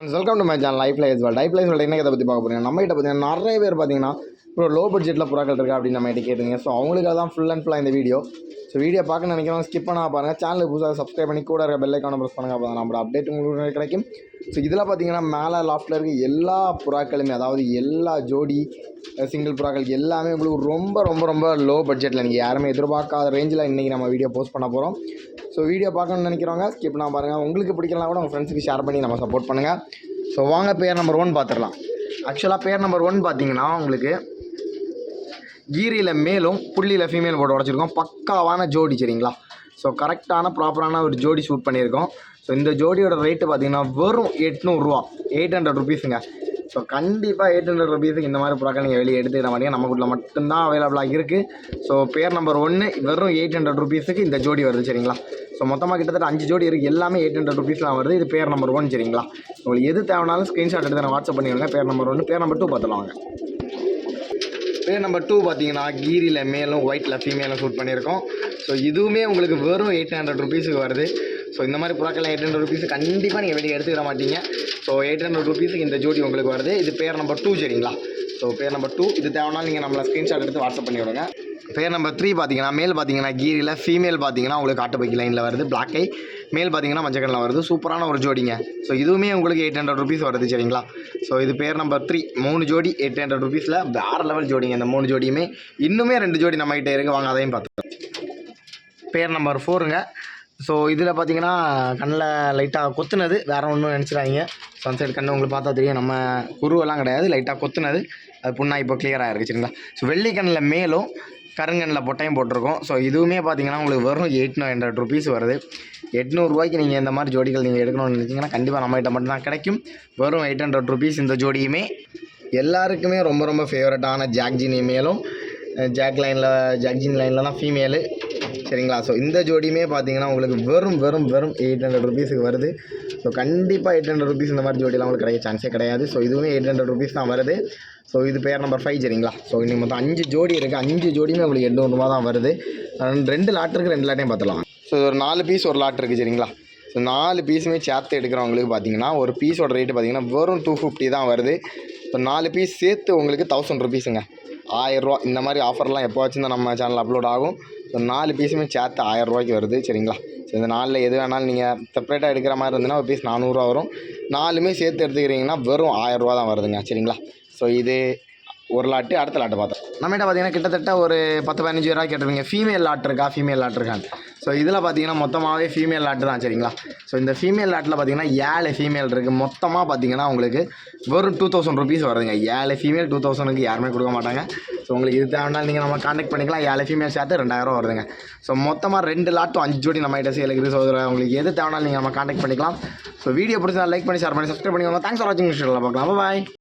Welcome to my channel life life world. Life life world என்ன இதை பற்றி பார்க்க போகிறீங்க. நம்மகிட்ட பார்த்தீங்கன்னா நிறைய பேர் பார்த்தீங்கன்னா இப்போ லோ பட்ஜெட்டில் புறாக்கள் இருக்கா அப்படின்னு நம்மகிட்ட கேட்டுங்க. ஸோ அவங்களுக்காக தான் ஃபுல் அண்ட் ஃபுல்லாக இந்த வீடியோ. ஸோ வீடியோ பார்க்க நினைக்கிறவங்க ஸ்கிப் பண்ணால் பாருங்கள். சேனலுக்கு புதுசாக சப்ஸ்கிரைப் பண்ணி கூட இருக்க பெல் ஐக்கானை ப்ரெஸ் பண்ணுங்க. அப்போ நம்மளோட அப்டேட் உங்களுக்கு கிடைக்கும். ஸோ இதில் பார்த்தீங்கன்னா மேலே லாஃப்ட்டில் இருக்க எல்லா புறாக்களுமே, அதாவது எல்லா ஜோடி சிங்கிள் புறாக்கள் எல்லாமே உங்களுக்கு ரொம்ப ரொம்ப ரொம்ப லோ பட்ஜெட்டில் நீங்கள் யாருமே எதிர்பார்க்காத ரேஞ்சில் இன்றைக்கி நம்ம வீடியோ போஸ்ட் பண்ண போகிறோம். ஸோ வீடியோ பார்க்கணும்னு நினைக்கிறவங்க ஸ்கிப் பண்ணால் பாருங்கள். உங்களுக்கு பிடிக்கலாம் கூட உங்கள் ஃப்ரெண்ட்ஸுக்கு ஷேர் பண்ணி நம்ம சப்போர்ட் பண்ணுங்கள். ஸோ வாங்க பேர் நம்பர் 1 பார்த்துடலாம். ஆக்சுவலாக பேர் நம்பர் 1 பார்த்தீங்கன்னா உங்களுக்கு கீரியில் மேலும் புள்ளியில் ஃபீமேல் போட்டு உடச்சிருக்கோம். பக்காவான ஜோடி சரிங்களா. ஸோ கரெக்டான ப்ராப்பரான ஒரு ஜோடி ஷூட் பண்ணியிருக்கோம். ஸோ இந்த ஜோடியோட ரேட்டு பார்த்தீங்கன்னா வெறும் 800 ரூபா, 800 ருபீஸுங்க. ஸோ கண்டிப்பாக 800 ருபீஸுக்கு இந்த மாதிரி புறாக்கள் நீங்கள் வெளியே எடுத்துக்கிற மாட்டீங்க. நம்ம வீட்டில் மட்டும்தான் அவைலபிளாக இருக்குது. ஸோ பேர் நம்பர் 1 வெறும் 800 ருபீஸுக்கு இந்த ஜோடி வருது சரிங்களா. ஸோ மொத்தமாக கிட்டத்தட்ட 5 ஜோடி இருக்குது. எல்லாமே 800 ருபீஸ்லாம் வருது. இது பேர் நம்பர் 1 சரிங்களா. உங்களுக்கு எது தேவைனாலும் ஸ்க்ரீன்ஷாட் எடுத்து நான் வாட்ஸ்அப் பண்ணிவிடுங்க. பேர் நம்பர் 1. பேர் நம்பர் 2 பார்த்துலாங்க. பேர் நம்பர் 2 பார்த்தீங்கன்னா கீரியில் மேலும் ஒயிட்டில் ஃபீமேலும் ஷூட் பண்ணியிருக்கோம். ஸோ இதுவுமே உங்களுக்கு வெறும் 800 ருபீஸுக்கு வருது. ஸோ இந்த மாதிரி புறாக்கெல்லாம் 800 ருபீஸு கண்டிப்பாக நீங்கள் வெளியே எடுத்துக்கிற மாட்டீங்க. ஸோ 800 ருபீஸுக்கு இந்த ஜோடி உங்களுக்கு வருது. இது பேர் நம்பர் 2 சரிங்களா. ஸோ பேர் நம்பர் 2 இது தேவைனாலும் நீங்கள் நம்மளை ஸ்க்ரீன்ஷாட் எடுத்து வாட்ஸ்அப் பண்ணி விடுங்க. பேர் நம்பர் 3 பார்த்தீங்கன்னா மேல் பார்த்தீங்கன்னா கீரியில், ஃபீமேல் பார்த்தீங்கன்னா உங்களுக்கு காட்டுப்பைக்கு லைனில் வருது பிளாக் ஐ, மேல் பார்த்தீங்கன்னா மஞ்சக்கண்ணில் வருது. சூப்பரான ஒரு ஜோடிங்க. ஸோ இதுவுமே உங்களுக்கு 800 ருபீஸ் வருது சரிங்களா. ஸோ இது பேர் நம்பர் 3 3 ஜோடி 800 ருபீஸில் வேறு லெவல் ஜோடிங்க. இந்த 3 ஜோடியுமே இன்னுமே 2 ஜோடி நம்மகிட்ட இருக்குது. வாங்க அதையும் பார்த்துக்கலாம். பேர் நம்பர் 4ங்க. ஸோ இதில் பார்த்தீங்கன்னா கண்ணில் லைட்டாக கொத்துனது, வேறு ஒன்றும் நினச்சிடாதீங்க. சன்சைட் கண்ணு உங்களுக்கு பார்த்தா தெரியும், நம்ம குருவெல்லாம் கிடையாது, லைட்டாக கொத்துனது. அது புண்ணா இப்போ கிளியராக இருக்குது சரிங்களா. ஸோ வெள்ளி கண்ணில் மேலும் கருங்கண்ணில் பொட்டையும் போட்டிருக்கோம். ஸோ இதுவுமே பார்த்தீங்கன்னா உங்களுக்கு வெறும் 800 ருபீஸ் வருது. 800 ரூபாய்க்கு நீங்கள் இந்த மாதிரி ஜோடிகள் நீங்கள் எடுக்கணும்னு நினச்சிங்கன்னா கண்டிப்பாக நம்மகிட்ட மட்டும்தான் கிடைக்கும். வெறும் 800 ருபீஸ் இந்த ஜோடியுமே. எல்லாருக்குமே ரொம்ப ரொம்ப ஃபேவரட்டான ஜாக்ஜினி மேலும் ஜாக்ஜின் லைனில் தான் ஃபீமேலு சரிங்களா. ஸோ இந்த ஜோடியுமே பார்த்தீங்கன்னா உங்களுக்கு வெறும் 800 ருபீஸுக்கு வருது. ஸோ கண்டிப்பாக 800 ருபீஸ் இந்த மாதிரி ஜோடியெலாம் உங்களுக்கு கிடைக்க சான்ஸே கிடையாது. ஸோ இதுவுமே 800 ருபீஸ் தான் வருது. ஸோ இது பேர் நம்பர் 5 சரிங்களா. ஸோ இன்னும் மொத்தம் 5 ஜோடி இருக்குது. 5 ஜோடியுமே உங்களுக்கு 800 ரூபா தான் வருது. 2 லாட் இருக்குது, 2 லாட்டையும் பார்த்துலாம். ஸோ ஒரு 4 பீஸ் ஒரு லாட் இருக்குது சரிங்களா. ஸோ 4 பீஸுமே சேர்த்து எடுக்கிறவங்களுக்கு பார்த்தீங்கன்னா ஒரு பீஸோட ரேட்டு பார்த்தீங்கன்னா வெறும் 250 தான் வருது. ஸோ 4 பீஸ் சேர்த்து உங்களுக்கு 1000 ருபீஸுங்க, 1000 ரூபா. இந்த மாதிரி ஆஃபர்லாம் எப்போ வச்சுருந்தா நம்ம சேனல் அப்லோட் ஆகும். ஸோ 4 பீஸுமே சேர்த்து 1000 ரூபாய்க்கு வருது சரிங்களா. ஸோ இந்த 4ல் எது வேணாலும் நீங்கள் செப்பரேட்டாக எடுக்கிற மாதிரி இருந்ததுன்னா ஒரு பீஸ் 400 ரூபா வரும். 4மே சேர்த்து எடுத்துக்கிறீங்கன்னா வெறும் 1000 ரூபா தான் வருதுங்க சரிங்களா. ஸோ இது ஒரு லாட்டு. அடுத்த லாட்டு பார்த்தோம். நம்மகிட்ட பார்த்தீங்கன்னா கிட்டத்தட்ட ஒரு 10-15 பேராக கேட்டிருப்பீங்க ஃபீமேல் லாட் இருக்கா, ஃபீமேல் லாட் இருக்கான்னு. ஸோ இதில் பார்த்தீங்கன்னா மொத்தமாகவே ஃபீமேல் லாட்டு தான் சரிங்களா. ஸோ இந்த ஃபீமேல் லாட்டில் பார்த்தீங்கன்னா 7 ஃபீமேல் இருக்குது. மொத்தமாக பார்த்தீங்கன்னா உங்களுக்கு வெறும் 2000 ருபீஸ் வருதுங்க. 7 ஃபீமேல் 2000க்கு யாருமே கொடுக்க மாட்டாங்க. ஸோ உங்களுக்கு இது தேவைனாலும் நீங்கள் நம்ம கான்டாக்ட் பண்ணிக்கலாம். 7 ஃபீமேல் சேர்த்து 2000 வருதுங்க. ஸோ மொத்தமாக 2 லாட்டும் 5 ஜோடி நம்மகிட்ட சேல் இருக்குது. ஸோ உங்களுக்கு எது தேவைனாலும் நீங்கள் நம்ம கான்டாக்ட் பண்ணிக்கலாம். ஸோ வீடியோ பிடிச்சா லைக் பண்ணி ஷேர் பண்ணி சப்ஸ்கிரைப் பண்ணிக்கோங்க. தேங்க்ஸ் ஃபார் வாட்சிங். பார்க்கலாம். பாய்.